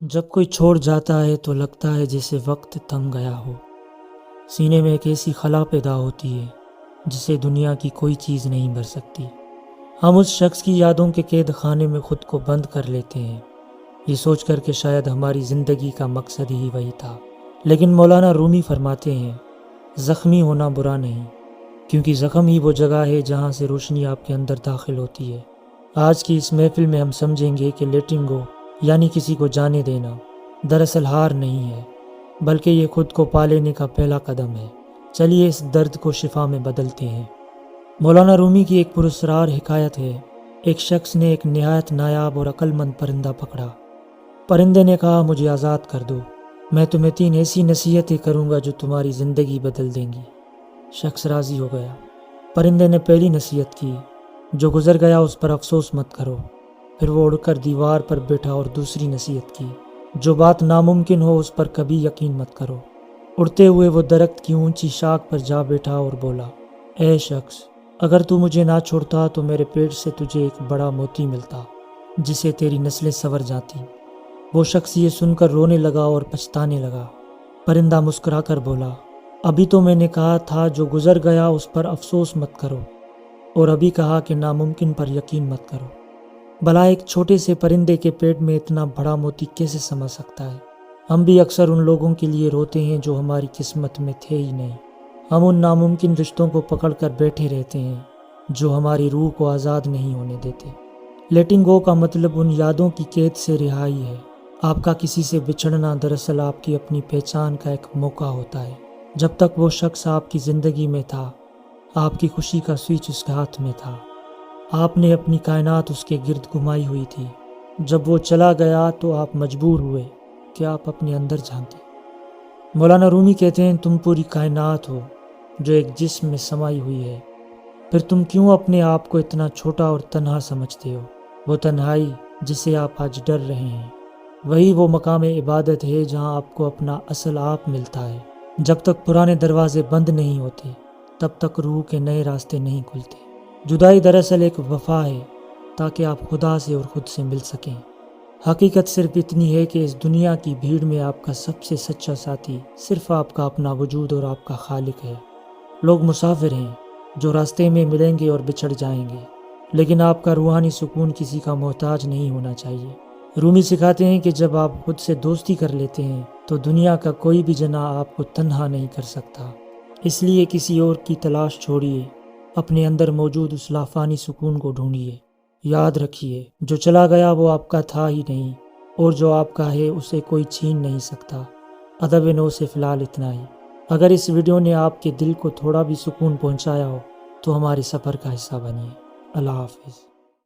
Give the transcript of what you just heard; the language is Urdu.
جب کوئی چھوڑ جاتا ہے تو لگتا ہے جیسے وقت تھم گیا ہو۔ سینے میں ایک ایسی خلا پیدا ہوتی ہے جسے دنیا کی کوئی چیز نہیں بھر سکتی۔ ہم اس شخص کی یادوں کے قید خانے میں خود کو بند کر لیتے ہیں، یہ سوچ کر کہ شاید ہماری زندگی کا مقصد ہی وہی تھا۔ لیکن مولانا رومی فرماتے ہیں، زخمی ہونا برا نہیں، کیونکہ زخم ہی وہ جگہ ہے جہاں سے روشنی آپ کے اندر داخل ہوتی ہے۔ آج کی اس محفل میں ہم سمجھیں گے کہ لیٹنگ گو یعنی کسی کو جانے دینا دراصل ہار نہیں ہے، بلکہ یہ خود کو پا لینے کا پہلا قدم ہے۔ چلیے اس درد کو شفا میں بدلتے ہیں۔ مولانا رومی کی ایک پراسرار حکایت ہے۔ ایک شخص نے ایک نہایت نایاب اور عقل مند پرندہ پکڑا۔ پرندے نے کہا، مجھے آزاد کر دو، میں تمہیں 3 ایسی نصیحتیں کروں گا جو تمہاری زندگی بدل دیں گی۔ شخص راضی ہو گیا۔ پرندے نے پہلی نصیحت کی، جو گزر گیا اس پر افسوس مت کرو۔ پھر وہ اڑ کر دیوار پر بیٹھا اور دوسری نصیحت کی، جو بات ناممکن ہو اس پر کبھی یقین مت کرو۔ اڑتے ہوئے وہ درخت کی اونچی شاخ پر جا بیٹھا اور بولا، اے شخص، اگر تو مجھے نہ چھوڑتا تو میرے پیٹ سے تجھے ایک بڑا موتی ملتا جسے تیری نسلیں سنور جاتی۔ وہ شخص یہ سن کر رونے لگا اور پچھتانے لگا۔ پرندہ مسکرا کر بولا، ابھی تو میں نے کہا تھا جو گزر گیا اس پر افسوس مت کرو، اور ابھی کہا کہ ناممکن پر یقین مت کرو۔ بھلا ایک چھوٹے سے پرندے کے پیٹ میں اتنا بڑا موتی کیسے سما سکتا ہے؟ ہم بھی اکثر ان لوگوں کے لیے روتے ہیں جو ہماری قسمت میں تھے ہی نہیں۔ ہم ان ناممکن رشتوں کو پکڑ کر بیٹھے رہتے ہیں جو ہماری روح کو آزاد نہیں ہونے دیتے۔ لیٹنگ گو کا مطلب ان یادوں کی قید سے رہائی ہے۔ آپ کا کسی سے بچھڑنا دراصل آپ کی اپنی پہچان کا ایک موقع ہوتا ہے۔ جب تک وہ شخص آپ کی زندگی میں تھا، آپ کی خوشی کا سوئچ اس کے ہاتھ میں تھا۔ آپ نے اپنی کائنات اس کے گرد گھمائی ہوئی تھی۔ جب وہ چلا گیا تو آپ مجبور ہوئے کہ آپ اپنے اندر جھانکیں۔ مولانا رومی کہتے ہیں، تم پوری کائنات ہو جو ایک جسم میں سمائی ہوئی ہے، پھر تم کیوں اپنے آپ کو اتنا چھوٹا اور تنہا سمجھتے ہو؟ وہ تنہائی جسے آپ آج ڈر رہے ہیں، وہی وہ مقام عبادت ہے جہاں آپ کو اپنا اصل آپ ملتا ہے۔ جب تک پرانے دروازے بند نہیں ہوتے، تب تک روح کے نئے راستے نہیں کھلتے۔ جدائی دراصل ایک وفا ہے تاکہ آپ خدا سے اور خود سے مل سکیں۔ حقیقت صرف اتنی ہے کہ اس دنیا کی بھیڑ میں آپ کا سب سے سچا ساتھی صرف آپ کا اپنا وجود اور آپ کا خالق ہے۔ لوگ مسافر ہیں جو راستے میں ملیں گے اور بچھڑ جائیں گے، لیکن آپ کا روحانی سکون کسی کا محتاج نہیں ہونا چاہیے۔ رومی سکھاتے ہیں کہ جب آپ خود سے دوستی کر لیتے ہیں تو دنیا کا کوئی بھی جناح آپ کو تنہا نہیں کر سکتا۔ اس لیے کسی اور کی تلاش چھوڑیے، اپنے اندر موجود اس لافانی سکون کو ڈھونڈیے۔ یاد رکھیے، جو چلا گیا وہ آپ کا تھا ہی نہیں، اور جو آپ کا ہے اسے کوئی چھین نہیں سکتا۔ ادب نو سے فی الحال اتنا ہی۔ اگر اس ویڈیو نے آپ کے دل کو تھوڑا بھی سکون پہنچایا ہو تو ہمارے سفر کا حصہ بنیے۔ اللہ حافظ۔